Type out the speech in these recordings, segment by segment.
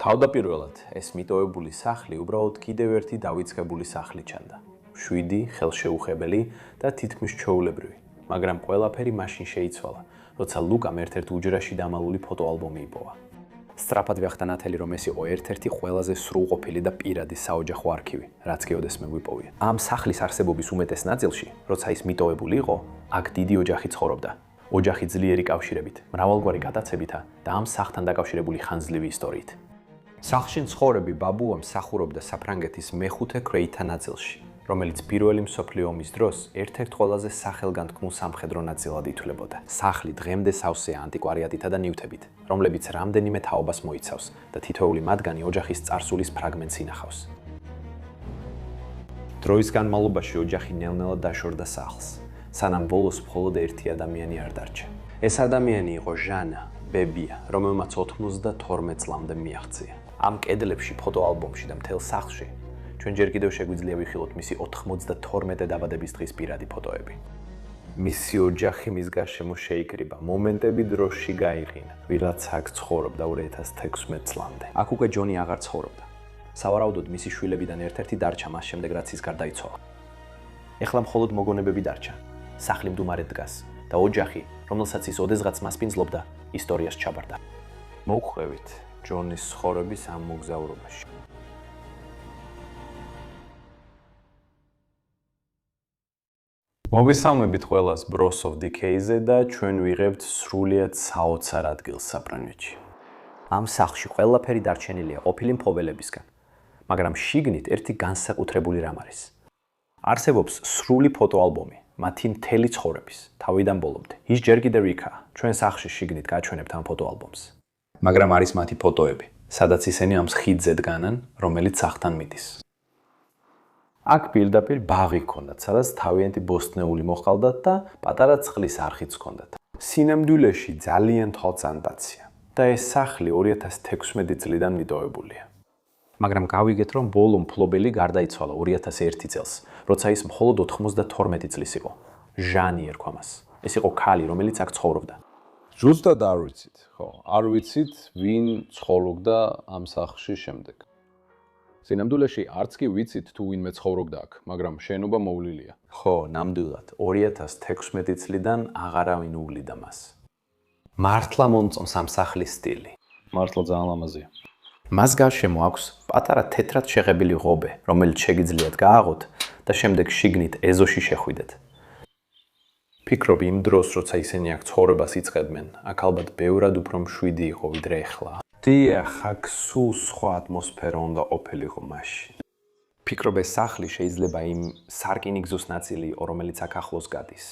თავდაპირველად ეს მიტოვებული სახლი უბრალოდ კიდევ ერთი დავიწყებული სახლი ჩანდა. 7 ხელშეუხებელი და თითქმის ჩვეულებრივი, მაგრამ ყველაფერი მაშინ შეიცვალა, როცა ლუკამ ერთ-ერთ უჯრაში დამალული ფოტოალბომი იპოვა. სწრაფად ვიახდა ნათელი, რომ ეს იყო ერთ-ერთი ყველაზე სრულყოფილი და პირადი საოჯახო არქივი, რაც გეოდეს მეგვიპოვია. ამ სახლის არსებობის უმეტეს ნაწილში, როცა ის მიტოვებული იყო, აქ დიდი ოჯახი ცხოვრობდა. ოჯახი ძლიერი კავშირებით, მრავალგვარი გადაცებითა და ამ სახლთან დაკავშირებული ხანძლივი ისტორიით. სახლში მცხოვრები ბაბუა მსახურობდა საფრანგეთის მეხუთე ქვეითთა ნაწილში, რომელიც პირველი მსოფლიო ომის დროს ერთ-ერთ ყველაზე სახელგანთქმულ სამხედრო ნაწილად ითვლებოდა. სახლი დღემდე სავსეა ანტიკვარიატითა და ნივთებით, რომლებიც რამდენიმე თაობას მოიცავს და თითოეული მათგანი ოჯახის წარსულის ფრაგმენტს ინახავს. დროის განმავლობაში ოჯახი ნელ-ნელა დაშორდა სახლს, სანამ ბოლოს მხოლოდ ერთი ადამიანი არ დარჩა. ეს ადამიანი იყო ჟანა ბებია, რომელმაც 92 წლამდე მიაღწია. ამ კედლებში, ფოტოალბომში და მთელ სახლში ჩვენ ჯერ კიდევ შეგვიძლია ვიხილოთ მისი 92 დაბადების დღის პირადი ფოტოები. მისი ოჯახი მის გარშემო შეიკრიბა, მომენტები დროში გაიყინა, ვიღაც აქ ცხოვრობდა 2016 წლამდე. აქ უკვე ჯონი აღარ ცხოვრობდა. სავარაუდოდ მისი შვილებიდან ერთ-ერთი დარჩა მას შემდეგ, რაც ის გარდაიცვალა. ეხლა მხოლოდ მოგონებები დარჩა. სახლი მდუმარედ დგას და ოჯახი, რომელსაც ის ოდესღაც მასპინძლობდა, ისტორიას ჩაბარდა. მოგხვევით ჯონის ცხოვრების ამ მოგზაურობაში. მოგესალმებით ყველას Bros of Decay-ზე და ჩვენ ვიღებთ სრულიად საოცარ ადგილს საფრანგეთში. ამ სახლში ყველაფერი დარჩენილია ყოფილი მფლობელებისგან, მაგრამ შიგნით ერთი განსაკუთრებული რამ არის. არსებობს სრული ფოტოალბომი, მათი მთელი ცხოვრების, თავიდან ბოლომდე. ის ჯერ კიდევ იქაა, ჩვენ სახლში შიგნით გაჩვენებთ ამ ფოტოალბომს. მაგრამ არის მათი ფოტოები, სადაც ისინი ამ ხიდზე დგანან, რომელიც სახლთან მიდის. აქ პირდაპირ ბაღი ჰქონდათ, სადაც თავიანთი ბოსტნეული მოჰყავდათ და პატარა წყლის არხიც ჰქონდათ. სინამდვილეში ძალიან თვალწამტაცია და ეს სახლი 2016 წლიდან მიტოვებულია. მაგრამ გავიგეთ, რომ ბოლო მფლობელი გარდაიცვალა 2001 წელს, როცა ის მხოლოდ 92 წლის იყო. ჟანი ერქვა მას. ეს იყო ქალი, რომელიც აქ ცხოვრობდა. ზუსტად არ ვიცით, ხო, არ ვიცით, ვინ ცხოვრობდა ამ სახლში შემდეგ. სინამდვილეში არც კი ვიცით თუ ვინმე ცხოვრობდა აქ, მაგრამ შენობა მოვლილია. ხო, ნამდვილად, 2016 წლიდან აღარავინ უვლიდა მას. მართლა მომწონს ამ სახლის სტილი. მართლა ძალიან ლამაზია. მას გარშემო აქვს პატარა თეთრად შეღებილი ღობე, რომელიც შეგიძლიათ გააღოთ და შემდეგ შიგნით ეზოში შეხვიდეთ. ფიქრობ იმ დროს, როცა ისინი აქ ცხოვრებას იწყებდნენ, აქ ალბათ ბევრად უფრო მშვიდი იყო ვიდრე ახლა. დიახ, აქ სულ სხვა ატმოსფერო უნდა ყოფილიყო მაშინ. ფიქრობ ეს სახლი შეიძლება იმ სარკინიგზოს ნაწილი იყო, რომელიც აქ ახლოს გადის.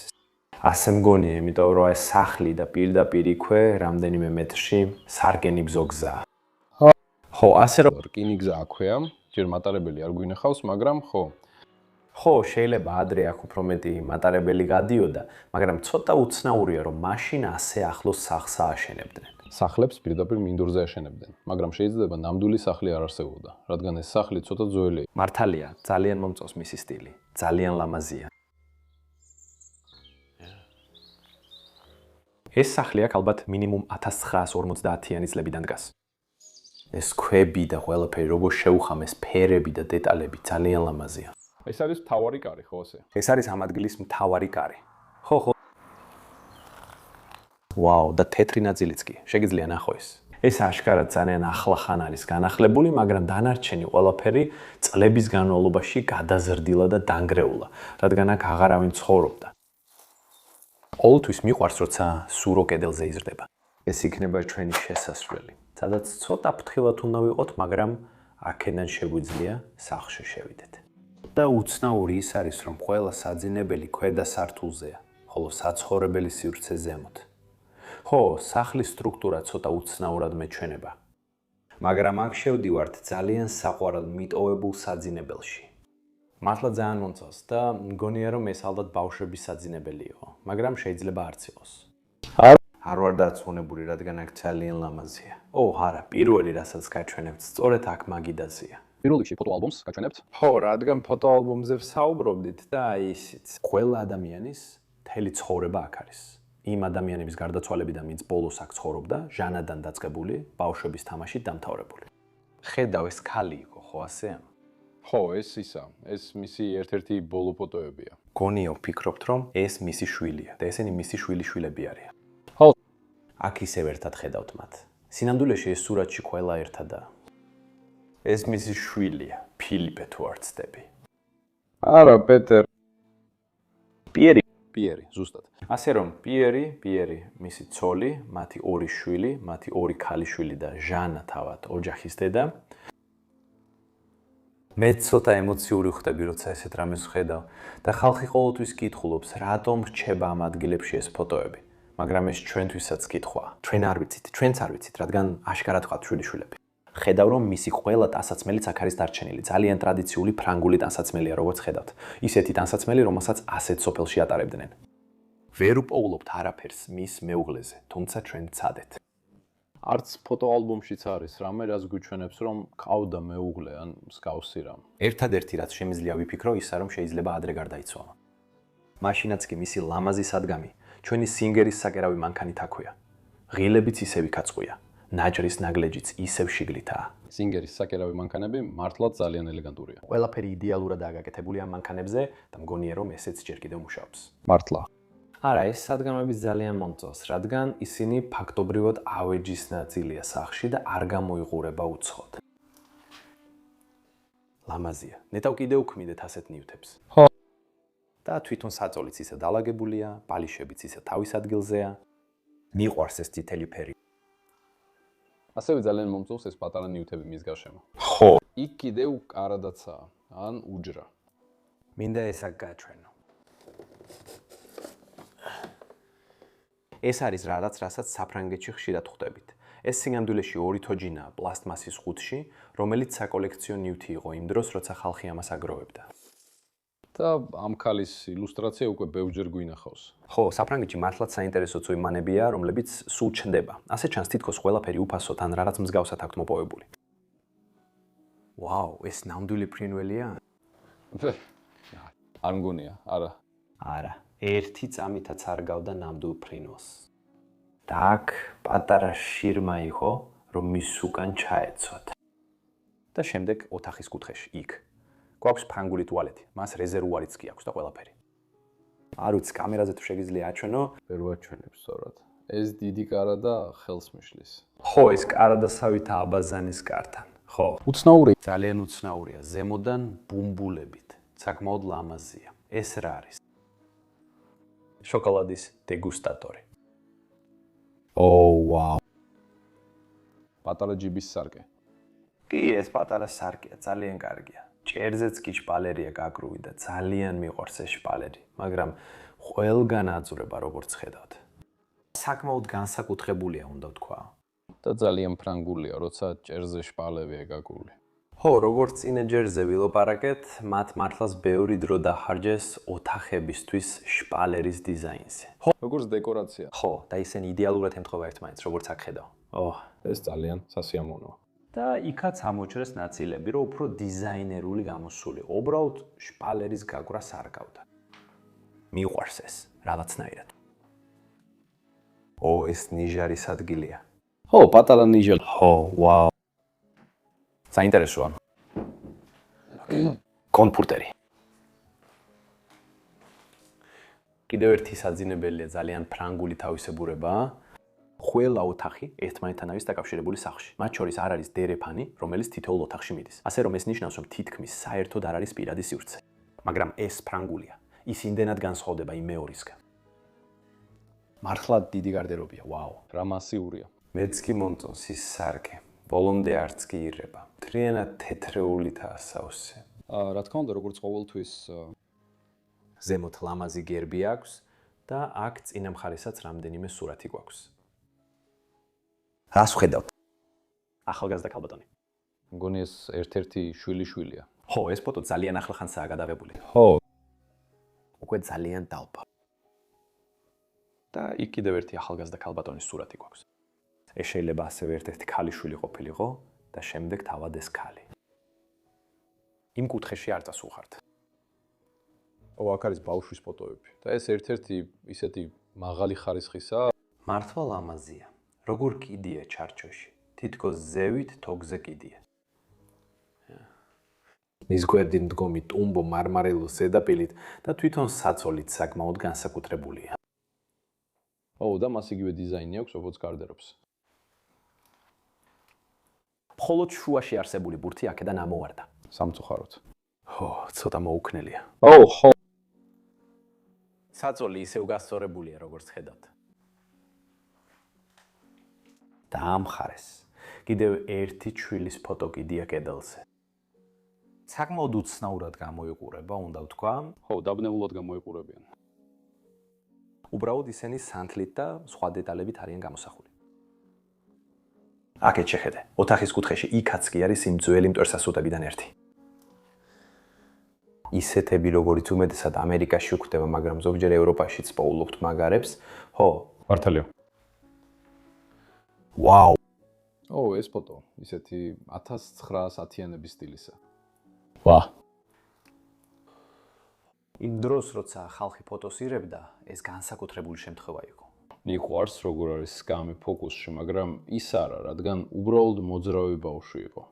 ასე მგონია, იმიტომ რომ ეს სახლი და პირდაპირ იქვე, რამდენიმე მეტრში სარკინიგზო გზაა. ხო, ასე რომ რკინიგზა აქვეა, ჯერ მატარებელი არ გვინახავს, მაგრამ ხო. ხო, შეიძლება ადრე აქ უფრო მეტი მატარებელი გადიოდა, მაგრამ ცოტა უცნაურია, რომ მაშინ ასე ახლოს სახლს ააშენებდნენ. სახლებს პირდაპირ მინდორზე აშენებდნენ, მაგრამ შეიძლება ნამდვილი სახლი არ არსებობდა, რადგან ეს სახლი ცოტა ძველი. მართალია, ძალიან მომწონს მისი სტილი, ძალიან ლამაზია. ეს სახლი აქ ალბათ მინიმუმ 1950-იანი წლებიდან დგას. ეს ქვები და ყველაფერი, როგორ შეუხამეს ფერები და დეტალები, ძალიან ლამაზია. ეს არის მთავარი კარი, ხო ასე? ეს არის ამ ადგილის მთავარი კარი. ხო. ვაუ, და თეთრი ნაწილიც კი, შეგიძლია ნახო ეს. ეს აშკარად ძალიან ახლახან არის განახლებული, მაგრამ დანარჩენი ყველაფერი წლების განმავლობაში გადაზრდილა და დანგრეულა, რადგან აქ აღარავინ ცხოვრობდა. ყოველთვის მიყვარს, როცა სურო კედელზე იზრდება. ეს იქნება ჩვენი შესასვლელი, სადაც ცოტა ფრთხილად უნდა ვიყოთ, მაგრამ აქედან შეგვიძლია სახლში შევიდეთ. და უცნაური ის არის, რომ ყველა საძინებელი ქვედა სართულზეა, ხოლო საცხოვრებელი სივრცე ზემოთ. ხო, სახლის სტრუქტურა ცოტა უცნაურად მეჩვენება. მაგრამ აქ შევდივართ ძალიან საყვარელ მიტოვებულ საძინებელში. მართლა ძალიან მომწონს და მგონია, რომ ეს ალბათ ბავშვების საძინებელი იყო, მაგრამ შეიძლება არც იყოს. არ ვარ დარწმუნებული, რადგან აქ ძალიან ლამაზია. არა, პირველი რასაც გაჩვენებთ, სწორედ აქ მაგიდაზია. პირველ რიგში ფოტოალბომს გაჩვენებთ? ხო, რადგან ფოტოალბომზე ვსაუბრობდით და ისიც. ყველა ადამიანის მთელი ცხოვრება აქ არის. იმ ადამიანების გარდაცვალებიდან, ვინც ბოლოს აქ ცხოვრობდა, ჟანადან დაწყებული, ბავშვების თამაშით დამთავრებული. ხედავ ეს ქალი იყო, ხო ასე? ხო, ეს ისა, ეს მისი ერთ-ერთი ბოლო ფოტოებია. გონიო ვფიქრობთ, რომ ეს მისი შვილია და ესენი მისი შვილიშვილები არიან. ხო, აქ ისევ ერთად ხედავთ მათ. სინამდვილეში ეს სურათში ყველა ერთადაა. ეს მისი შვილია, ფილიპე თუ არ ცდები. არა, პეტერ. პიერი, ზუსტად. ასე რომ პიერი, მისი ცოლი, მათი ორი შვილი, მათი ორი ქალიშვილი და ჟანა თავად ოჯახის დედა. მე ცოტა ემოციური ხდები, როცა ესეთ რამეს ვხედავ და ხალხი ყოველთვის კითხულობს, რატომ რჩება ამ ადგილებში ეს ფოტოები. მაგრამ ეს ჩვენთვისაც კითხვაა. ჩვენ არ ვიცით, ჩვენც არ ვიცით, რადგან აშკარად ხართ შვილიშვილები. ხედავ რომ მისი ყველა ტანსაცმელიც აქ არის დარჩენილი. ძალიან ტრადიციული ფრანგული ტანსაცმელია, როგორც ხედავთ. ისეთი ტანსაცმელი, რომელსაც ასეთ სოფელში ატარებდნენ. ვერ უპოულობთ არაფერს მის მეუღლეზე, თუმცა ჩვენ ვცადეთ. არც ფოტოალბომშიც არის რამე, რაც გვიჩვენებს, რომ ყავდა მეუღლე ან მსგავსი რამ. ერთადერთი რაც შემიძლია ვიფიქრო, ისაა რომ შეიძლება ადრე გარდაიცვალა. მაშინაც კი მისი ლამაზი სადგამი, ჩვენი სინგერის საკერავი მანქანით აქვეა. ღილებიც ისევ იქაცყვია. ნაჯრის ნაგლეჯიც ისევ შიგლითაა. სინგერის საკერავი მანქანები მართლაც ძალიან ელეგანტურია. ყველაფერი იდეალურადაა გაკეთებული ამ მანქანებზე და მგონია რომ ესეც ჯერ კიდევ მუშაობს. მართლა. არა, ეს სადგამები ძალიან მომწონს, რადგან ისინი ფაქტობრივად ავეჯის ნაწილია სახში და არ გამოიყურება უცხოდ. ლამაზია. ნეტავ კიდევ უქმიდეთ ასეთ ნივთებს. ხო. და თვითონ საწოლიც ისე დალაგებულია, ბალიშებიც ისე თავის ადგილზეა. მიყვარს ეს წითელი ფერი. ასევე ძალიან მომწონს ეს პატარა ნივთები მის გარშემო. ხო. იქ კიდევ კარადაცაა, ან უჯრა. მინდა ეს აქ გაჩვენო. ეს არის რასაც საფრანგეთში ხშირად ხვდებით. ეს სინამდვილეში ორი თოჯინაა პლასტმასის ხუთში, რომელიც საკოლექციო ნივთი იყო იმ დროს, როცა ხალხი ამას აგროვებდა. და ამ ქალის ილუსტრაცია უკვე ბევრჯერ გვინახავს. ხო, საფრანგეთში მართლაც საინტერესო წვიმანებია, რომლებიც სულ ჩნდება. ასე ჩანს თითქოს ყველაფერი უფასოდ ან რაღაც მსგავსად აქვთ მოპოვებული. ვაუ, ეს ნამდვილი ფრინველია? არ მგონია, არა. არა, ერთი წამითაც არ გავდა ნამდვილ ფრინველს. და აქ პატარა შირმა იყო, რომ მის უკან ჩაეცვათ. და შემდეგ ოთახის კუთხეში, იქ. გვაქვს ფრანგული ტუალეტი, მას რეზერვუარიც კი აქვს და ყველაფერი. არ ვიცი, კამერაზე თუ შეგიძლია აჩვენო, ვერ ვაჩვენებ სწორად. ეს დიდი კარა და ხელს მიშლის. ხო, ეს კარადასავითა აბაზანის კართან. ხო, უცნაური. ძალიან უცნაურია, ზემოდან ბუმბულებით. საკმაოდ ლამაზია. ეს რა არის? შოკოლადის დეგუსტატორი. ვაუ. პატარა ჯიბის სარკე. კი, ეს პატარა სარკეა, ძალიან კარგია. ჭერზეც კი შპალერია გაგრუვი და ძალიან მიყვარს ეს შპალერი, მაგრამ ყველგან აძვრება როგორც ხედავთ. საკმაოდ განსაკუთრებულია, უნდა ვთქვა. და ძალიან ფრანგულია, როცა ჭერზე შპალებია გაგრული. ხო, როგორც წინეჯერზე ვილაპარაკეთ, მათ მართლაც ბევრი დრო დაჰარჯეს ოთახებისთვის შპალერის დიზაინზე. ხო, როგორც დეკორაცია. ხო, და ისინი იდეალურად ემთხვევა ერთმანეთს, როგორც აქ ხედავ. ეს ძალიან სასიამოვნოა. და იქაც ამოჭრეს ნაწილები, რომ უფრო დიზაინერული გამოსული. უბრალოდ შპალერის გაგვრას არ გავდა. მიყვარს ეს, რაღაცნაირად. ეს ნიჟარის ადგილია. ხო, პატარა ნიჟარი. ხო, ვაუ. საინტერესოა. კონფურტერი. კიდევ ერთი საძინებელია ძალიან ფრანგული თავისებურებაა. ყველა ოთახი ერთმანეთთან არის დაკავშირებული სახლში. მათ შორის არ არის დერეფანი, რომელიც თითოეულ ოთახში მიდის. ასე რომ ეს ნიშნავს, რომ თითქმის საერთოდ არ არის პირადი სივრცე. მაგრამ ეს ფრანგულია. ის იმდენად განსხვავდება იმ მეორისგან. მართლა დიდი გარდერობია, ვაუ. რა მასიურია. მეც კი მომწონს ის სარკე. ბოლომდე არც კი ირება. მთლიანად თეთრეულითაა სავსე. რა თქმა უნდა, როგორც ყოველთვის ზემოთ ლამაზი გერბი აქვს და აქ წინა მხარესაც რამდენიმე სურათი გვაქვს. რას ვხედავთ? ახალგაზრდა ქალბატონი. მგონი ეს ერთ-ერთი შვილი-შვილია. ხო, ეს ფოტო ძალიან ახლა ხანსაა გადაღებული. ხო. უკვე ძალიან დალბა. და იქ კიდევ ერთი ახალგაზრდა ქალბატონის სურათი გვაქვს. ეს შეიძლება ასევე ერთ-ერთი ქალიშვილი ყოფილიყო და შემდეგ თავად ეს ქალი. იმ კუთხეში არ წასულხართ. აქ არის ბავშვის ფოტოები და ეს ერთ-ერთი ისეთი მაღალი ხარისხისა. მართლა ლამაზია. როგორ კიდია ჩარჩოში. თითქოს ზევით თოგზე კიდია. მის გვერდით მდგომი ტუმბო მარმარილოს ზედაპირით და თვითონ საწოლით საკმაოდ განსაკუთრებულია. და მას იგივე დიზაინი აქვს, როგორც გარდერობს. მხოლოდ შუაში არსებული ბურთი აქედან ამოვარდა. სამწუხაროდ. ცოტა მოუქნელია. ხო. საწოლი ისევ გასწორებულია, როგორც ხედავთ. დაამხარეს. კიდევ ერთი ჩვილის ფოტო კიდია კედელზე. საკმაოდ უცნაურად გამოიყურება, უნდა ვთქვა. დაბნელულად გამოიყურებიან. უბრალოდ ისინი სანთლით და სხვა დეტალებით არიან გამოსახული. აქეთ შეხედე, ოთახის კუთხეში იქაც კი არის იმ ძველი მტვერსასუტებიდან ერთი. ისეთები, როგორიც უმეტესად ამერიკაში გვხვდება, მაგრამ ზოგჯერ ევროპაშიც პოულობთ მაგარებს, მართალია. ვაუ! ეს ფოტო, ისეთი 1910-იანების სტილისა. იმ დროს, როცა ხალხი ფოტოს ირებდა, ეს განსაკუთრებული შემთხვევა იყო. მიყვარს როგორ არის სკამი ფოკუსში, მაგრამ ის არა, რადგან უბრალოდ მოძრავი ბავშვი იყო.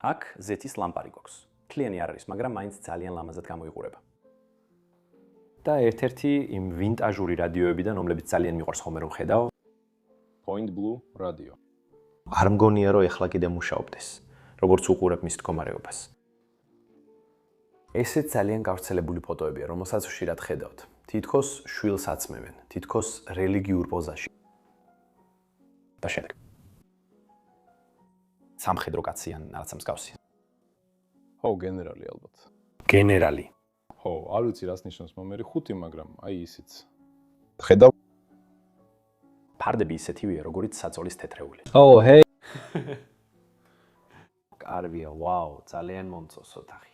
აქ ზეთის ლამპარი გვაქვს. თლიანი არ არის, მაგრამ მაინც ძალიან ლამაზად გამოიყურება. და ერთ-ერთი იმ ვინტაჟური რადიოებიდან, რომლებიც ძალიან მიყვარს ხოლმე რომ ხედავ. Point Blue რადიო. არ მგონია რომ ეხლა კიდე მუშაობდეს, როგორც უყურებ მის მდგომარეობას. ესეც ძალიან გავრცელებული ფოტოებია, რომელსაც ხშირად ხედავთ. თითქოს შვილს აცმევენ, თითქოს რელიგიურ პოზაში. და შემდეგ. სამხედრო კაცი ან რაღაცა მსგავსი. გენერალი ალბათ. გენერალი. არ ვიცი რას ნიშნავს მომერი 5, მაგრამ ისიც. ხედავ. ფარდები ისეთივეა, როგორიც საწოლის თეთრეული. ჰეი. კარგია, ვაუ, ძალიან მომწონს ოთახი.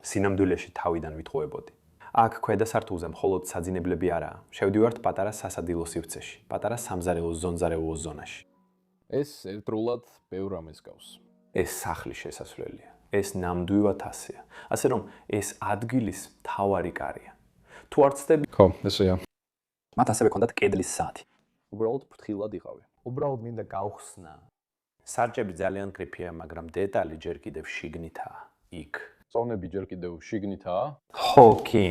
სინამდვილეში თავიდან ვითხოვებოდი. აქ ქვედა სართულზე მხოლოდ საძინებლები არაა. შევდივართ პატარა სასადილო სივრცეში, პატარა სამზარეულო ზონზარეულო ზონაში. ეს ერთდროულად ბევრ რამეს გავს. ეს სახლის შესასვლელია. ეს ნამდვილად ასეა. ასე რომ ეს ადგილის მთავარი კარია. თუ არ ცდები, ესეა. მათ ასევე ჰქონდათ კედლის საათი. უბრალოდ ფრთხილად იყავი. უბრალოდ მინდა გავხსნა. სარჭები ძალიან კრიფია, მაგრამ დეტალი ჯერ კიდევ შიგნითაა. იქ. წონები ჯერ კიდევ შიგნითაა. კი.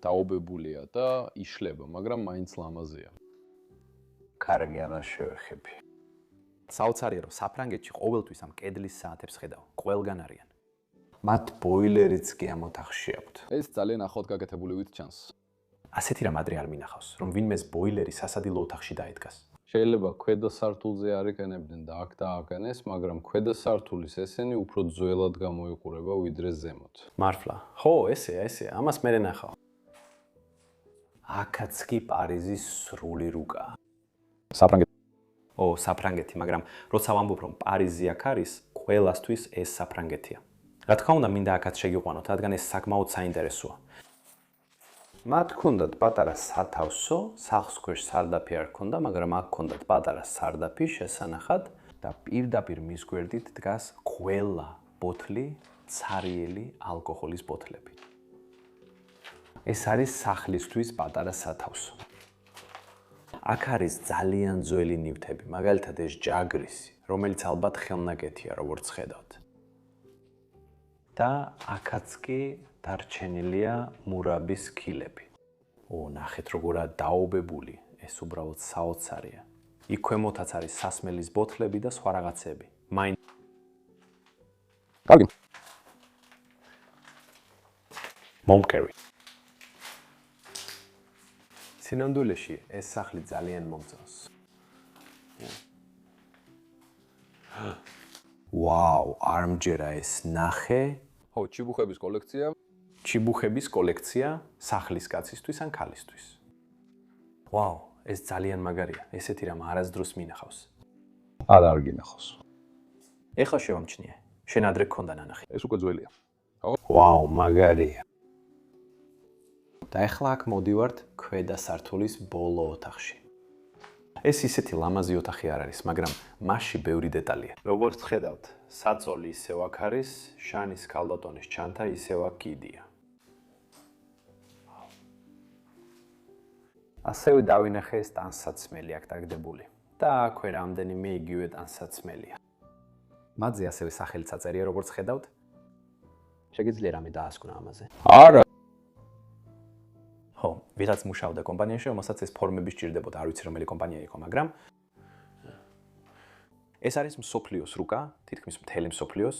დაობებულია და იშლება, მაგრამ მაინც ლამაზია. კარგი, არა შევეხები. საოცარია, რომ საფრანგეთში ყოველთვის ამ კედლის საათებს ხედავ. ყველგან არიან. მათ ბოილერიც კი ამ ოთახში აქვთ. ეს ძალიან ახლად გაკეთებულივით ჩანს. ასეთი რამ ადრე არ მინახავს, რომ ვინმეს ბოილერი სასადილო ოთახში დაედგას. შეიძლება ქვედა სართულზე არ ეკენებდნენ და აქ დააკენეს, მაგრამ ქვედა სართულის ესენი უფრო ძველად გამოიყურება ვიდრე ზემოთ. მართლა. ესეა, ამას მე ნახავ. აქაც კი პარიზის სრული რუკაა. საფრანგეთი, მაგრამ როცა ვამბობ, რომ პარიზი აქ არის, ყველასთვის ეს საფრანგეთია. რა თქმა უნდა, მინდა აქაც შეგიყვანოთ, რადგან ეს საკმაოდ საინტერესოა. მათ ჰქონდათ პატარა სათავსო, სახლს ქვეშ სარდაფი არ ჰქონდა, მაგრამ აქ ჰქონდათ პატარა სარდაფი შესანახად და პირდაპირ მის გვერდით დგას ყველა ბოთლი, ცარიელი ალკოჰოლის ბოთლები. ეს არის სახლისთვის პატარა სათავსო. აქ არის ძალიან ძველი ნივთები, მაგალითად ეს ჯაგრისი, რომელიც ალბათ ხელნაკეთია, როგორც ხედავთ. და აქაც კი დარჩენილია მურაბის ქილები. ნახეთ როგორა დაობებული, ეს უბრალოდ საოცარია. იქ ქვემოთაც არის სასმელის ბოთლები და სხვა რაღაცები. კარგი. მომკერი. სინამდვილეში ეს სახლი ძალიან მომწონს. ვაუ, არ მჯერა ეს ნახე. ჩიბუხების კოლექცია. ჩიბუხების კოლექცია სახლის კაცისთვის ან ქალისთვის. ვაუ, ეს ძალიან მაგარია. ესეთი რამ არასდროს მინახავს. არ გინახავს. ეხლა შევამჩნიე. შენ ადრე გქონდა ნანახი. ეს უკვე ძველია. ვაუ, მაგარია. და ეხლა აქ მოდივართ ქვედა სართულის ბოლო ოთახში. ეს ისეთი ლამაზი ოთახი არ არის, მაგრამ მასში ბევრი დეტალია. როგორც ხედავთ, საწოლი ისევ აქ არის, შანის ქალბატონის ჩანთა ისევ აქ კიდია. ასევე დავინახე ეს ტანსაცმელი აქ დაგდებული. და აქვე რამდენიმე იგივე ტანსაცმელია. მათზე ასევე სახელიც აწერია, როგორც ხედავთ. შეგიძლია რამე დაასკვნა ამაზე? არა. ხო, ვიღაც მუშაობდა კომპანიაში, რომელსაც ეს ფორმები სჭირდებოდა, არ ვიცი რომელი კომპანია იყო, მაგრამ ეს არის მსოფლიოს რუკა, თითქმის მთელი მსოფლიოს.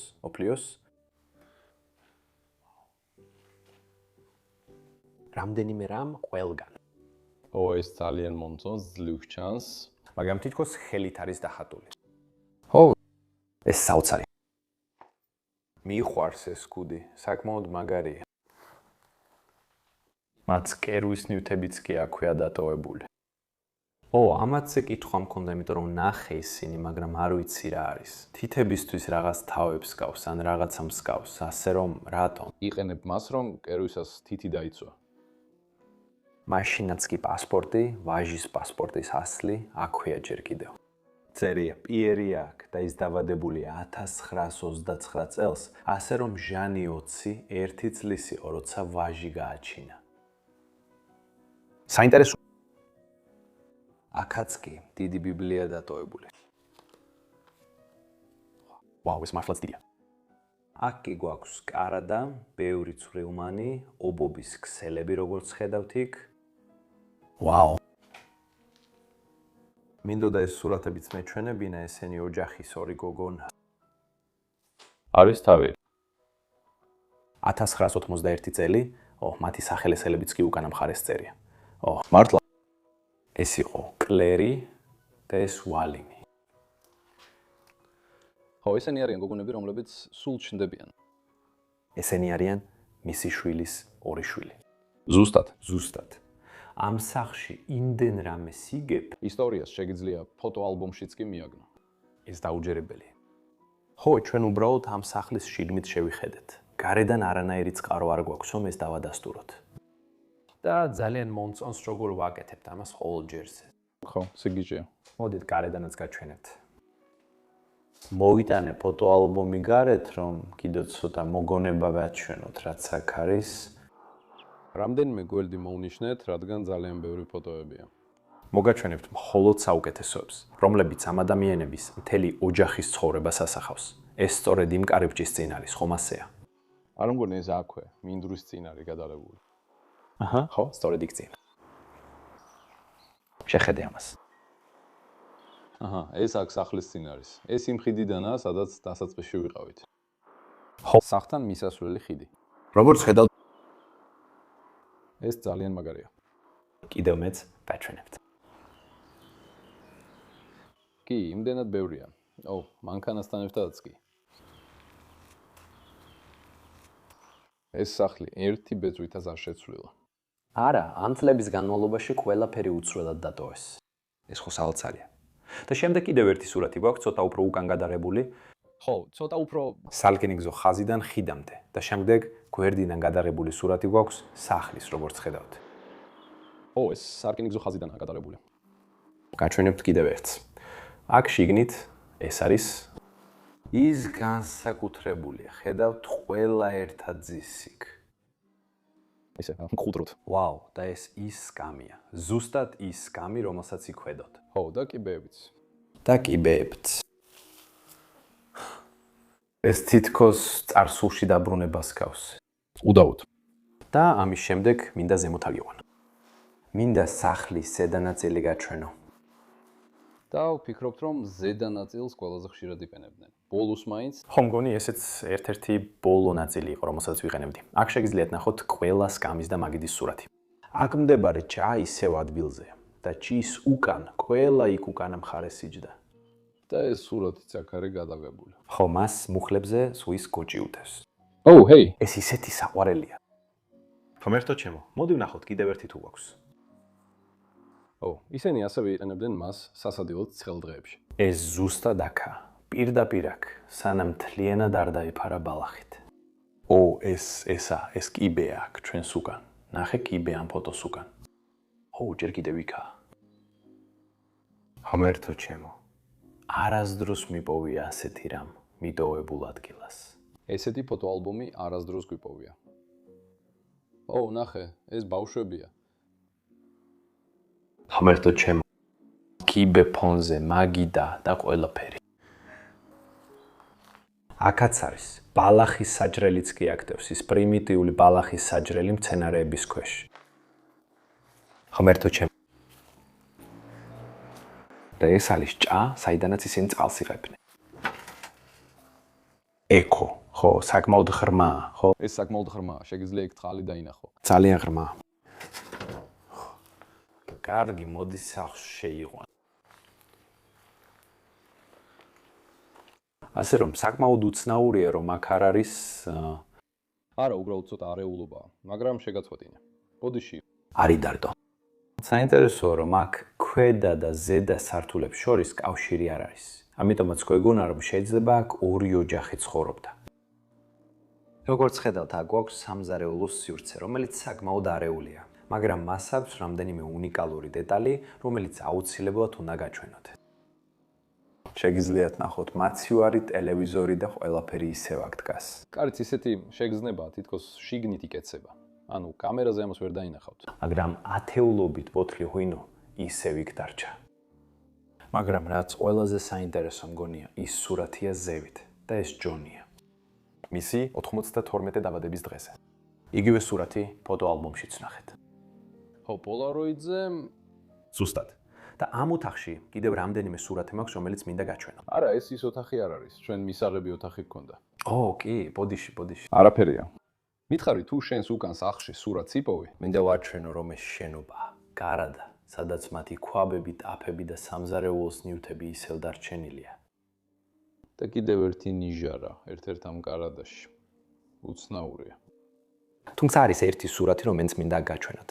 რამდენიმე რამ ყველგან. ეს ძალიან მომწონს, ძლივ ჩანს. მაგრამ თითქოს ხელით არის დახატული. ხო, ეს საოცარი. მიყვარს ეს კუდი, საკმაოდ მაგარია. მათ კერვის ნივთებიც კი აქვეა დატოვებული. ამათზე კითხვა მქონდა, იმიტომ რომ ნახე ისინი, მაგრამ არ ვიცი რა არის. თითებისთვის რაღაც თავებს გავს, ან რაღაცა მსგავს, ასე რომ რატომ? იყენებ მას, რომ კერვისას თითი დაიცვა. მაშინაც კი პასპორტი, ვაჟის პასპორტის ასლი აქვეა ჯერ კიდევ. წერია პიერი აქ და ის დაბადებული 1929 წელს, ასე რომ ჟანი 20 1 წლის იყო, როცა ვაჟი გააჩინა. საინტერესო. აქაც კი დიდი ბიბლია დატოვებული. ვაუ, ეს მართლაც დიდია. აქ კი გვაქვს კარადა, ბევრი ცვრილმანი, ობობის ქსელები, როგორც ხედავთ იქ. ვაუ. მინდოდა ეს სურათებიც მეჩვენებინა, ესენი ოჯახის ორი გოგონა. არის თავი. 1991 წელი, მათი სახელესელებიც კი უკანა მხარეს წერია. მართლა. ეს იყო კლერი და ეს ვალინი. ხო, ესენი არიან გოგონები, რომლებიც სულ ჩნდებიან. ესენი არიან მისი შვილის ორი შვილი. ზუსტად. ამ სახლში იმდენ რამეს იგებ, ისტორიას შეგიძლია ფოტოალბომშიც კი მიაგნო. ეს დაუჯერებელია. ხო, ჩვენ უბრალოდ ამ სახლის შიგნით შევიხედეთ. გარედან არანაირი წყარო არ გვაქვს, რომ ეს დავადასტუროთ. და ძალიან მომწონს, როგორ ვაკეთებთ ამას ყოველ ჯერზე. ხო, სიგიჟეა. მოდით გარედანაც გაჩვენებთ. მოვიტანე ფოტოალბომი გარეთ, რომ კიდევ ცოტა მოგონება ვაჩვენოთ, რაც აქ არის. რამდენიმე გვერდი მოვნიშნეთ, რადგან ძალიან ბევრი ფოტოებია. მოგაჩვენებთ მხოლოდ საუკეთესოებს, რომლებიც ამ ადამიანების მთელი ოჯახის ცხოვრებას ასახავს. ეს სწორედ იმ კარიბჭის წინ არის, ხომ ასეა? არ მგონი ეს აქვე, მინდვრის წინ არის გადალებული. ხო, სწორედ იქ წინ. შეხედე ამას. ეს აქ სახლის წინ არის. ეს იმ ხიდიდანაა, სადაც დასაწყისში ვიყავით. ხო, სახლთან მისასვლელი ხიდი. როგორც ხედავთ, ეს ძალიან მაგარია. კიდევ მეც ვაჩვენებთ. კი, იმდენად ბევრია. მანქანასთან ერთადაც კი. ეს სახლი ერთი ბეწვითაც არ შეცვლილა. არა, ამ წლების განმავლობაში ყველაფერი უცვლელად დატოვეს. ეს ხო საოცარია. და შემდეგ კიდევ ერთი სურათი გვაქვს, ცოტა უფრო უკან გადაღებული. ხო, ცოტა უფრო სალკინიგზო ხაზიდან ხიდამდე და შემდეგ გვერდიდან გადაღებული სურათი გვაქვს სახლის, როგორც ხედავთ. ეს სარკინიგზო ხაზიდანაა გადაღებული. გაჩვენებთ კიდევ ერთს. აქ შიგნით ეს არის ის განსაკუთრებულია. ხედავთ ყველა ერთად ძის იქ. ისე, მყუდროთ. ვაუ, და ეს ის სკამია. ზუსტად ის სკამი, რომელსაც იქ ხედავთ. ხო, და კიბეებიც. და კიბეებიც. ეს თითქოს წარსულში დაბრუნებას გავს. უდაოდ. და ამის შემდეგ მინდა ზემოთ ავიყვან. მინდა სახლის ზედა ნაწილი გაჩვენო. და ვფიქრობთ, რომ ზედა ნაწილს ყველაზე ხშირად იყენებდნენ. ბოლოს მაინც? ხო, მგონი ესეც ერთ-ერთი ბოლო ნაწილი იყო, რომელსაც ვიყენებდი. აქ შეგიძლიათ ნახოთ ყველა სკამის და მაგიდის სურათი. აქ მდებარე ჭა ისევ ადგილზე და ჭის უკან, ყველა იქ უკანა მხარეს იჯდა. და ეს სურათიც აქ არის გადაღებული. ხო, მას მუხლებზე ზღვის კოჭი უთევს. ჰეი. ეს ისეთი საყვარელია. ღმერთო ჩემო, მოდი ვნახოთ კიდევ ერთი თუ გვაქვს. ისინი ასევე იყენებდნენ მას სასადილოდ ცხელ დღეებში. ეს ზუსტად აქა, პირდაპირ აქ, სანამ მთლიანად არ დაიფარა ბალახით. ეს კიბეა აქ ჩვენს უკან. ნახე კიბე ამ ფოტოს უკან. ჯერ კიდევ იქაა. ღმერთო ჩემო, არასდროს მიპოვია ასეთი რამ მიტოვებულ ადგილას. ესეთი ფოტოალბომი არასდროს გვიპოვია. ნახე, ეს ბავშვებია. ღმერთო ჩემო, კიბე ფონზე მაგიდა და ყველაფერი. აქაც არის ბალახის საჯრელიც კი აქტევს, ის პრიმიტიული ბალახის საჯრელი მცენარეების ქვეშ. ღმერთო ჩემო. და ეს არის ჭა, საიდანაც ისინი წყალს იღებდნენ. ეკო, ხო, საკმაოდ ღრმაა, ხო? ეს საკმაოდ ღრმაა, შეგიძლია იქ წყალი დაინახო. ძალიან ღრმა. კარგი, მოდი სახლში შეიყვან. ასე რომ საკმაოდ უცნაურია, რომ აქ არ არის არა, უბრალოდ ცოტა არეულობაა, მაგრამ შეგაწყვეტინე. ბოდიში. არის დარდო. საინტერესოა, რომ აქ ქვედა და ზედა სართულებს შორის კავშირი არ არის. ამიტომაც გვეგონა, რომ შეიძლება აქ ორი ოჯახი ცხოვრობდა. როგორც ხედავთ, აქ გვაქვს სამზარეულოს სივრცე, რომელიც საკმაოდ არეულია, მაგრამ მას აქვს რამდენიმე უნიკალური დეტალი, რომელიც აუცილებლად უნდა გაჩვენოთ. შეგიძლიათ ნახოთ მაცივარი, ტელევიზორი და ყველაფერი ისევ აქ დგას. კარიც ისეთი შეგრძნება, თითქოს შიგნით იკეცება. ანუ კამერაზე ამას ვერ დაინახავთ. მაგრამ ათეულობით ბოთლი ღვინო ისევ იქ დარჩა. მაგრამ რაც ყველაზე საინტერესო მგონია, ის სურათია ზევით და ეს ჯონია. მისი 92 დაბადების დღეზე. იგივე სურათი ფოტოალბომშიც ნახეთ. ხო, პოლაროიდზე ზუსტად. და ამ ოთახში კიდევ რამდენიმე სურათი მაქვს, რომელიც მინდა გაჩვენო. არა, ეს ის ოთახი არ არის. ჩვენ მისაღები ოთახი გქონდა. კი, ბოდიში. არაფერია. მითხარი, თუ შენს უკან სახლში სურათს იპოვე, მინდა ვაჩვენო, რომ ეს შენობაა, გარადა, სადაც მათი ქვაბები, ტაფები და სამზარეულოს ნივთები ისევ დარჩენილია. და კიდევ ერთი ნიჟარა, ერთ-ერთ ამ გარადაში. უცნაურია. თუმცა არის ერთი სურათი, რომელიც მინდა გაჩვენოთ.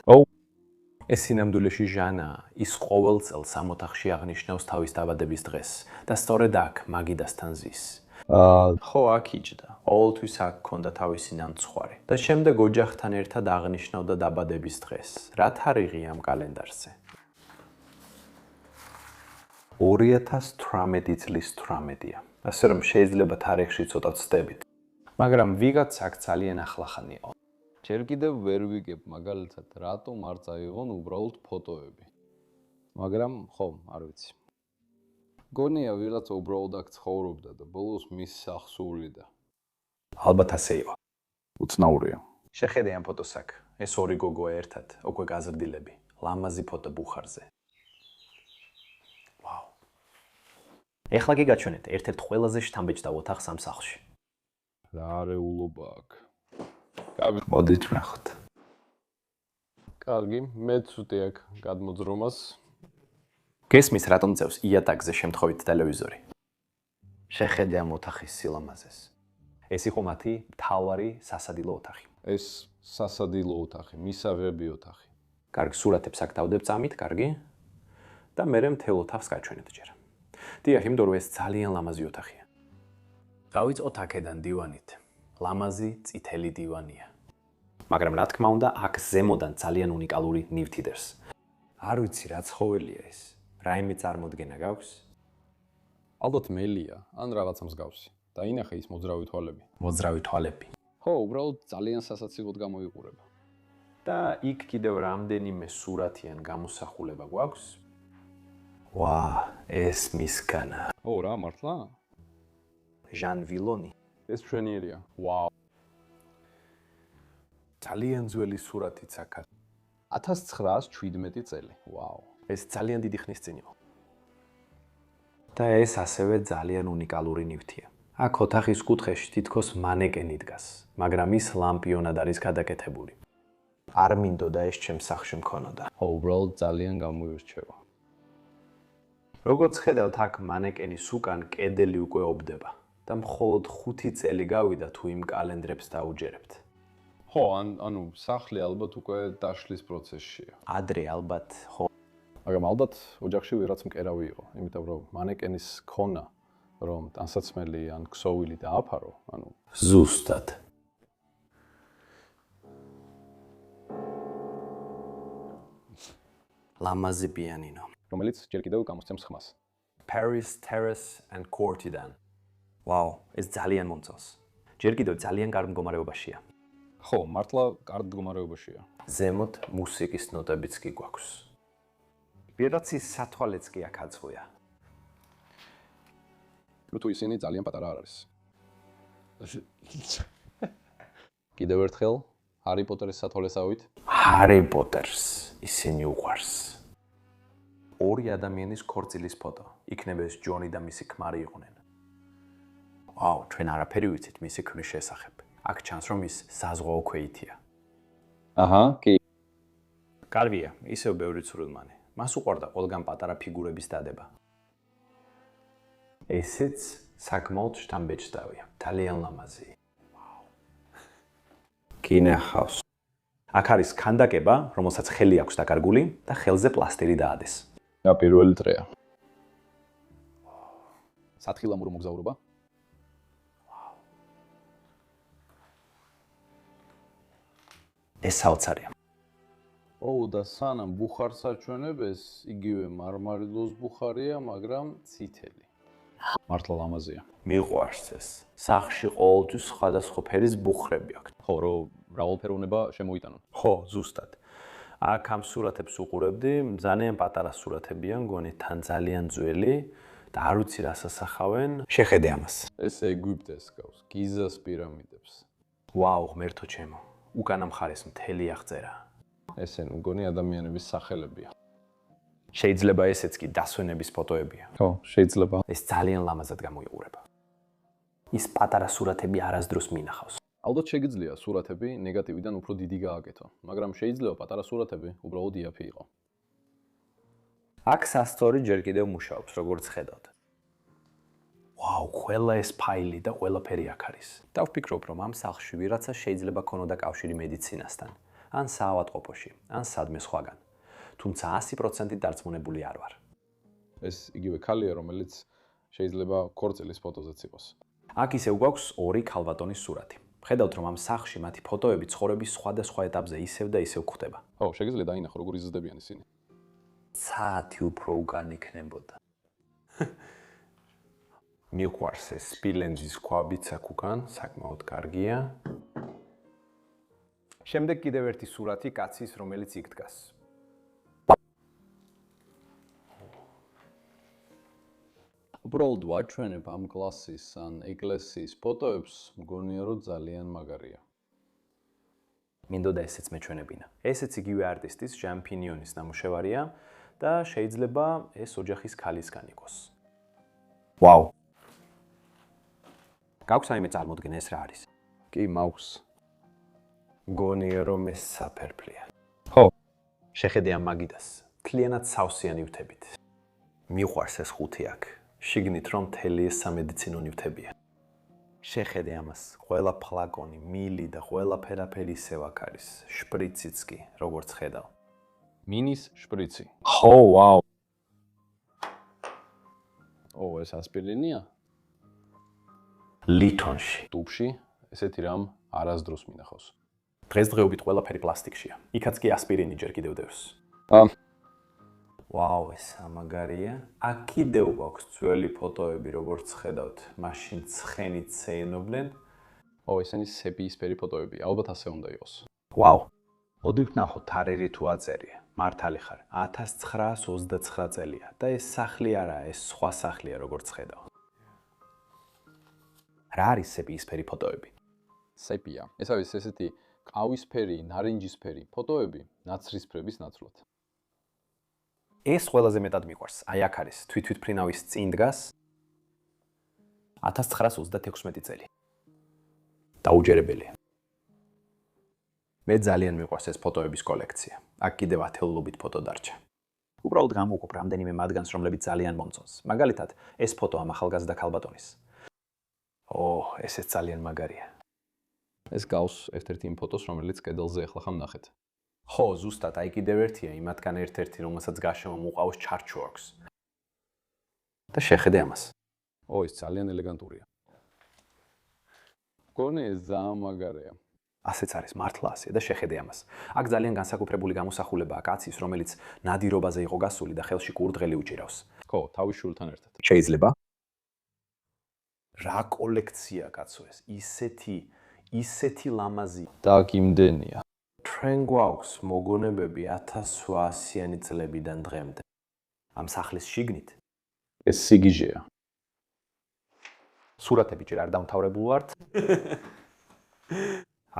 ეს სინამდვილეში ჟანაა, ის ყოველ წელს ამ ოთახში აღნიშნავს თავის დაბადების დღეს და სწორედ აქ მაგიდასთან ზის. ხო, აქ იჯდა. ყოველთვის აქ ქონდა თავისი ნამცხვარი და შემდეგ ოჯახთან ერთად აღნიშნავდა დაბადების დღეს. რა თარიღი ამ კალენდარზე? 2018 წლის 18-ია. ასე რომ შეიძლება თარიღში ცოტა ვცდებით. მაგრამ ვიღაც აქ ძალიან ახლახანი იყო. ჯერ კიდევ ვერ ვიგებ, მაგალითად, რატომ არ წაიღონ უბრალოდ ფოტოები. მაგრამ ხო, არ ვიცი. გონია ვიღაც უბრალოდ აქ ცხოვრობდა და ბოლოს მის სახლს უვლიდა. ალბათ ასე იყო. უცნაურია. შეხედე ამ ფოტოს აქ. ეს ორი გოგოა ერთად, უკვე გაზრდილები. ლამაზი ფოტო ბუხარზე. ვაუ. ეხლა კი გაჩვენეთ ერთ-ერთ ყველაზე შთამბეჭდავ ოთახს ამ სახლში. რა არეულობა აქ. მოდით ვნახოთ. კარგი, მე ცუდი აქ გადმოძრომას. გესმის რატომ წევს იატაკზე შემთხვევით ტელევიზორი? შეხედე ამ ოთახის სილამაზეს. ეს იყო მათი მთავარი სასადილო ოთახი. ეს სასადილო ოთახი, მისაღები ოთახი. კარგი, სურათებს აქ დავდებ წამით, კარგი? და მერე მთელ ოთახს გაჩვენეთ ჯერ. დიახ, იმიტომ რომ ეს ძალიან ლამაზი ოთახია. დავიწყოთ აქედან დივანით. ლამაზი წითელი დივანია. მაგრამ რა თქმა უნდა, აქ ზემოდან ძალიან უნიკალური ნივთი დევს. არ ვიცი რა ცხოველია ეს. რაიმე წარმოდგენა გაქვს? ალბათ მელია, ან რაღაცა მსგავსი. დაინახე ის მოძრავი თვალები. მოძრავი თვალები. ხო, უბრალოდ ძალიან სასაცილოდ გამოიყურება. და იქ კიდევ რამდენიმე სურათიან გამოსახულება გვაქვს. ვა, ეს მისგანა. რა, მართლა? ჟან ვილონი. ეს ჩვენიერია. ვაუ. ძალიან ძველი სურათიც აქ. 1917 წელი. ვაუ. ეს ძალიან დიდი ხნის წინ იყო. და ეს ასევე ძალიან უნიკალური ნივთია. აქ ოთახის კუთხეში თითქოს მანეკენი დგას, მაგრამ ის ლამპიონად არის გადაკეთებული. არ მინდოდა ეს ჩემს სახლში მქონოდა. ხო, უბრალოდ ძალიან გამოირჩევა. როგორც ხედავთ, აქ მანეკენის უკან კედელი უკვე ობდება და მხოლოდ 5 წელი გავიდა თუ იმ კალენდრებს დაუჯერებთ. ხო, ანუ სახლი ალბათ უკვე დაშლის პროცესშია. ადრე ალბათ, ხო. მაგრამ ალბათ ოჯახში ვიღაც მკერავი იყო, იმიტომ რომ მანეკენის ქონა, რომ ტანსაცმელი ან ქსოვილი დააფარო, ანუ ზუსტად. ლამაზი პიანინო, რომელიც ჯერ კიდევ გამოსცემს ხმას. Paris Terrace and Courtidan. ვაუ, ეს ძალიან მომწონს. ჯერ კიდევ ძალიან კარგ მდგომარეობაშია. ხო, მართლა კარგ მდგომარეობაშია. ზემოთ მუსიკის ნოტებიც კი გვაქვს. ვიღაც ის სათვალეც კი აქ აწყვია. თუ ისინი ძალიან პატარა არ არის. კიდევ ერთხელ ჰარი პოტერის სათვალესავით. ჰარი პოტერს ისინი უყვარს. ორი ადამიანის ქორწილის ფოტო. იქნება ეს ჯონი და მისი ქმარი იყვნენ. ვაუ, ჩვენ არაფერი ვიცით მისი ქმრის შესახებ. აქ ჩანს, რომ ის საზღვაო ქვეითია. აჰა, კი. კარგია, ისევ ბევრი ცურილმანი. მას უყვარდა ყველგან პატარა ფიგურების დადება. ესეც საკმაოდ შთამბეჭდავია, ძალიან ლამაზი. კინახავს. აქ არის ქანდაკება, რომელსაც ხელი აქვს დაკარგული და ხელზე პლასტირი დაადეს. და პირველი წრეა. სათხილამურო მოგზაურობა. ეს საოცარია. ოუ და სანამ ბუხარს აჩვენებს, იგივე მარმარილოს ბუხარია, მაგრამ ციტელი. მართლა ლამაზია. მიყვარს ეს. სახლში ყოველთვის სხვადასხვა ფერის ბუხრები აქვს. ხო, რომ მრავალფეროვნება შემოიტანონ. ხო, ზუსტად. აქ ამ სურათებს უყურებდი, ძალიან პატარა სურათებია, მგონი თან ძალიან ძველი და არ ვიცი რას ასახავენ. შეხედე ამას. ეს ეგვიპტეს გავს, გიზას პირამიდებს. ვაუ, ღმერთო ჩემო. უკანა მხარეს მთელი აღწერა. ესენ მგონი ადამიანების სახელებია. შეიძლება ესეც კი დასვენების ფოტოებია. ხო, შეიძლება. ეს ძალიან ლამაზად გამოიყურება. ის პატარა სურათები არასდროს მინახავს. ალბათ შეგიძლია სურათები ნეგატივიდან უფრო დიდი გააკეთო, მაგრამ შეიძლება პატარა სურათები უბრალოდ იაფი იყო. აქ სასწორი ჯერ კიდევ მუშაობს, როგორც ხედავთ. ვაუ, ყველა ეს ფაილი და ყველაფერი აქ არის. დავფიქრობ, რომ ამ სახლში ვიღაცა შეიძლება ქონოდა კავშირი მედიცინასთან, ან საავადმყოფოში, ან სადმე სხვაგან. თუმცა 100% დარწმუნებული არ ვარ. ეს იგივე ქალია, რომელიც შეიძლება ქორწილის ფოტოზეც იყოს. აქ ისევ გვაქვს ორი ქალბატონის სურათი. ხედავთ, რომ ამ სახლში მათი ფოტოები ცხოვრების სხვადასხვა ეტაპზე ისევ და ისევ გვხდება. ხო, შეგიძლია დაინახო, როგორ იზრდებიან ისინი. საათი უფრო უკან იქნებოდა. მიყვარს ეს სპილენძის ქვაბიც აქ უკან, საკმაოდ კარგია. შემდეგ კიდევ ერთი სურათი კაცის, რომელიც იქ დგას. უბრალოდ ვაჩვენებ ამ კლასის ან ეკლესიის ფოტოებს, მგონია რომ ძალიან მაგარია. მინდოდა ესეც მეჩვენებინა. ესეც იგივე არტისტის ჟან ფინიონის ნამუშევარია და შეიძლება ეს ოჯახის ქალისგან იყოს. ვაუ. გაქვს აიმე წარმოდგენა ეს რა არის? კი, მაქვს. მგონია რომ ეს საფერფლია. ხო, შეხედე ამ მაგიდას, მთლიანად სავსეა ნივთებით. მიყვარს ეს ხუთი აქ. შიგნით რომ მთელი ეს სამედიცინო ნივთებია. შეხედე ამას, ყველა ფლაკონი, მილი და ყველა ფერაფერი ისევ აქ არის. შპრიციც კი, როგორც ხედავ. მინის შპრიცი. ხო, ვაუ. ეს ასპირინია? ლითონში. ტუბში ესეთი რამ არასდროს მინახავს. დღესდღეობით ყველაფერი პლასტიკშია. იქაც კი ასპირინი ჯერ კიდევ დევს. ვაუ, ეს ამაგარია. აქ კიდევ გვაქვს ძველი ფოტოები, როგორც ხედავთ, მაშინ ცხენით ცეინობდნენ. ესენი სეპიისფერი ფოტოები, ალბათ ასე უნდა იყოს. ვაუ. მოდი ვნახოთ თარირი თუ აწერია. მართალი ხარ, 1929 წელია და ეს სახლი არაა, ეს სხვა სახლია, როგორც ხედავ. რა არის სეპიისფერი ფოტოები? სეპია. ეს არის ესეთი ყავისფერი, ნარინჯისფერი ფოტოები ნაცრისფრების ნაცვლად. ეს ყველაზე მეტად მიყვარს. აი აქ არის თვითფრინავის წინ დგას 1936 წელი. დაუჯერებელია. მე ძალიან მიყვარს ეს ფოტოების კოლექცია. აქ კიდევ ათეულობით ფოტო დარჩა. უბრალოდ გამოვყოფ რამდენიმე მათგანს, რომლებიც ძალიან მომწონს. მაგალითად, ეს ფოტო ამ ახალგაზრდა ქალბატონის. ესეც ძალიან მაგარია. ეს გავს ერთ-ერთი იმ ფოტოს, რომელიც კედელზე ახლა ხამ ნახეთ. ხო, ზუსტად, აი კიდევ ერთია, იმათგან ერთ-ერთი, რომელსაც გარშემო მოყავს ჩარჩოაქს. და შეხედე ამას. ეს ძალიან ელეგანტურია. მგონი ეს ძალიან მაგარია. ასეც არის, მართლა ასეა და შეხედე ამას. აქ ძალიან განსაკუთრებული გამოსახულებაა კაცის, რომელიც ნადირობაზე იყო გასული და ხელში კურდღელი უჭირავს. ხო, თავის შვილთან ერთად. შეიძლება? რა კოლექცია კაცო ეს? ისეთი ლამაზი და გიმდენია. ჩვენ გვაქვს მოგონებები 1800-იანი წლებიდან დღემდე. ამ სახლის შიგნით ეს სიგიჟეა. სურათები ჯერ არ დამთავრებულ ვართ.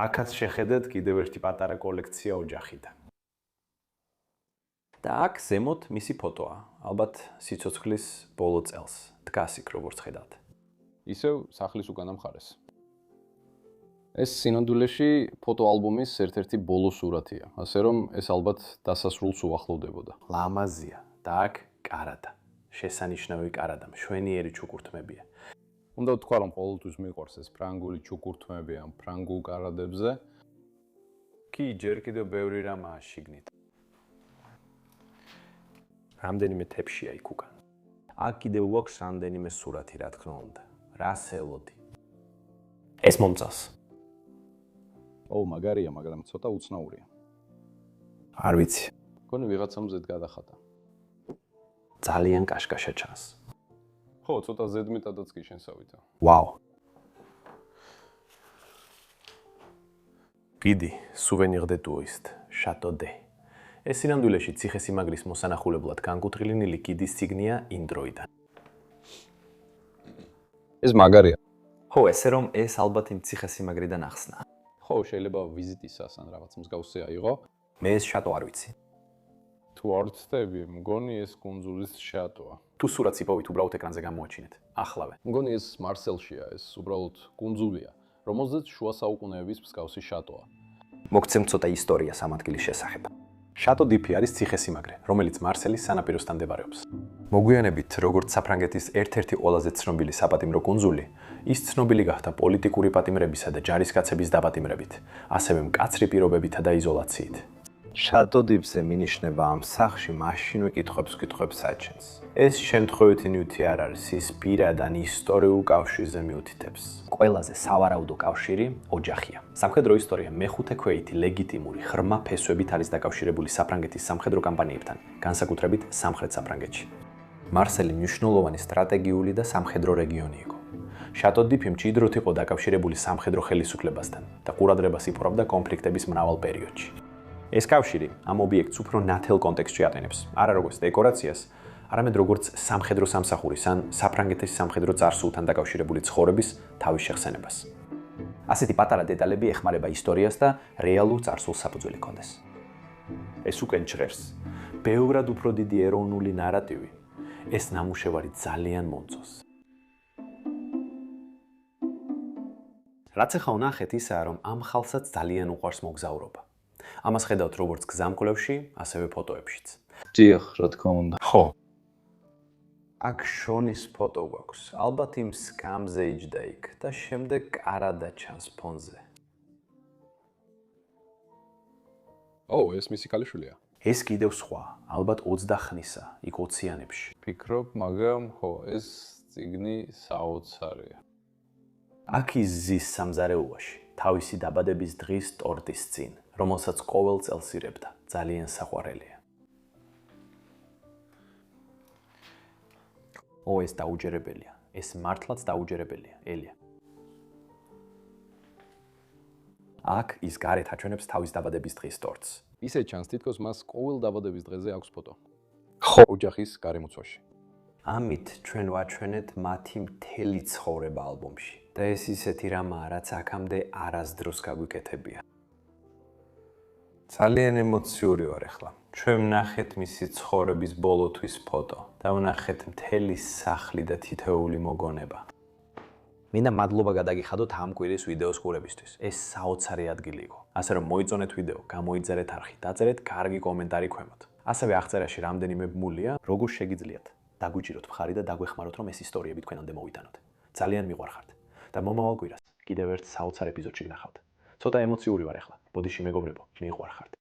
აქაც შეხედეთ კიდევ ერთი პატარა კოლექცია ოჯახიდან. და აქ ზემოთ მისი ფოტოა, ალბათ სიცოცხლის ბოლო წელს. დგას იქ როგორც ხედავთ. ისევ სახლის უკანა მხარეს. ეს სინამდვილეში ფოტოალბომის ერთ-ერთი ბოლო სურათია, ასე რომ ეს ალბათ დასასრულს უახლოვდებოდა. ლამაზია და აქ კარადა. შესანიშნავი კარადა, მშვენიერი ჩუქურთმებია. უნდა ვთქვა, რომ ყოველთვის მიყვარს ეს ფრანგული ჩუქურთმები ამ ფრანგულ კარადებზე. კი, ჯერ კიდევ ბევრი რამაა შიგნით. რამდენიმე თეფშია იქ უკან. აქ კიდევ გვაქვს რამდენიმე სურათი, რა თქმა უნდა. რას ელოდი? ეს მომწონს. მაგარია, მაგრამ ცოტა უცნაურია. არ ვიცი. მგონი ვიღაცამ ზედ გადახატა. ძალიან კაშკაშა ჩანს. ხო, ცოტა ზედმეტადაც კი შენსავითა. ვაუ. კიდი, souvenir de touriste, Château d'Eau. ეს სინამდვილეში ციხესიმაგრის მოსანახულებლად განკუთვნილი კიდის ციგნია ინდროიდან. ეს მაგარია. ხო, ესე რომ ეს ალბათ იმ ციხესიმაგრიდან ახსნა. ხო, შეიძლება ვიზიტისას ან რაღაც მსგავსი აიღო. მე ეს შატო არ ვიცი. თუ არ ვცდები, მგონი ეს კუნძულის შატოა. თუ სურათს იპოვით, უბრალოდ ეკრანზე გამოაჩინეთ. ახლავე. მგონი ეს მარსელშია, ეს უბრალოდ კუნძულია, რომელზეც შუა საუკუნეების მსგავსი შატოა. მოგცემ ცოტა ისტორია ამ ადგილის შესახებ. Château d'If არის ციხესიმაგრე, რომელიც მარსელის სანაპიროსთან მდებარეობს. მოგვიანებით, როგორც საფრანგეთის ერთ-ერთი ყველაზე ცნობილი საპატიმრო კუნძული, ის ცნობილი გახდა პოლიტიკური პატიმრებისა და ჯარისკაცების დაპატიმრებით, ასევე მკაცრი პირობებითა და იზოლაციით. Château d'If-ზე მინიშნება ამ სახლში მაშინვე კითხვებს აჩენს. ეს შემთხვევითი ნივთი არ არის, ის პირად ან ისტორიულ კავშირზე მიუთითებს. ყველაზე სავარაუდო კავშირი ოჯახია. სამხედრო ისტორია მეხუთე ქვეითი ლეგიტიმური ღრმა ფესვებით არის დაკავშირებული საფრანგეთის სამხედრო კამპანიებთან, განსაკუთრებით სამხრეთ საფრანგეთში. მარსელი მნიშვნელოვანი სტრატეგიული და სამხედრო რეგიონი იყო. Château d'If მჭიდროდ იყო დაკავშირებული სამხედრო ხელისუფლებასთან და ყურადღებას იპყრობდა კონფლიქტების მრავალ პერიოდში. ეს კავშირი ამ ობიექტს უფრო ნათელ კონტექსტში ატენებს, არა როგორც დეკორაციას, არამედ როგორც სამხედრო სამსახურის ან საფრანგეთის სამხედრო წარსულთან დაკავშირებული ცხოვრების თავის შეხსენებას. ასეთი პატარა დეტალები ეხმარება ისტორიას და რეალურ წარსულს საფუძველი ჰქონდეს. ეს უკენ ჭრებს. ბევრად უფრო დიდი ეროვნული ნარატივი. ეს ნამუშევარი ძალიან მომწონს. რაც ახლა ვნახეთ ისაა, რომ ამ ხალხსაც ძალიან უყვარს მოგზაურობა. ამას ხედავთ როგორც გზამკვლევში, ასევე ფოტოებშიც. დიახ, რა თქმა უნდა. ხო. აქ შონის ფოტო გვაქვს. ალბათ იმ სკამზე იჯდა იქ და შემდეგ კარადა ჩანს ფონზე. ეს მისი ქალიშვილია. ეს კიდევ სხვა, ალბათ 20 ხნისა, იქ ოციანებში. ფიქრობ, მაგრამ ხო, ეს წიგნი საოცარია. აქ ის ზის სამზარეულოში, თავისი დაბადების დღის ტორტის წინ, რომელსაც ყოველ წელს ირებდა, ძალიან საყვარელია. ეს დაუჯერებელია, ეს მართლაც დაუჯერებელია, ელია. აქ ის გარეთ აჩვენებს თავის დაბადების დღის ტორტს. ისე ჩანს, თითქოს მას ყოველ დაბადების დღეზე აქვს ფოტო. ხო, ოჯახის გარემოცვაში. ამით ჩვენ ვაჩვენეთ მათი მთელი ცხოვრება ალბომში. და ეს ისეთი რამაა, რაც აქამდე არასდროს გაგვიკეთებია. ძალიან ემოციური ვარ ახლა. ჩვენ ვნახეთ მისი ცხოვრების ბოლოთვის ფოტო და ვნახეთ მთელი სახლი და თითოეული მოგონება. მინდა მადლობა გადაგიხადოთ ამ კვირის ვიდეოს ყურებისთვის. ეს საოცარი ადგილი იყო. ასე რომ მოიწონეთ ვიდეო, გამოიძარეთ არხი, დაწერეთ კარგი კომენტარი ქვემოთ. ასევე აღწერაში რამდენიმე ბმულია, როგორ შეგიძლიათ დაგვიჭიროთ მხარი და დაგვეხმაროთ, რომ ეს ისტორიები თქვენამდე მოვიტანოთ. ძალიან მიყვარხართ და მომავალ კვირას კიდევ ერთ საოცარ ეპიზოდში ვნახავთ. ცოტა ემოციური ვარ ახლა. ბოდიში მეგობრებო, მიყვარხართ.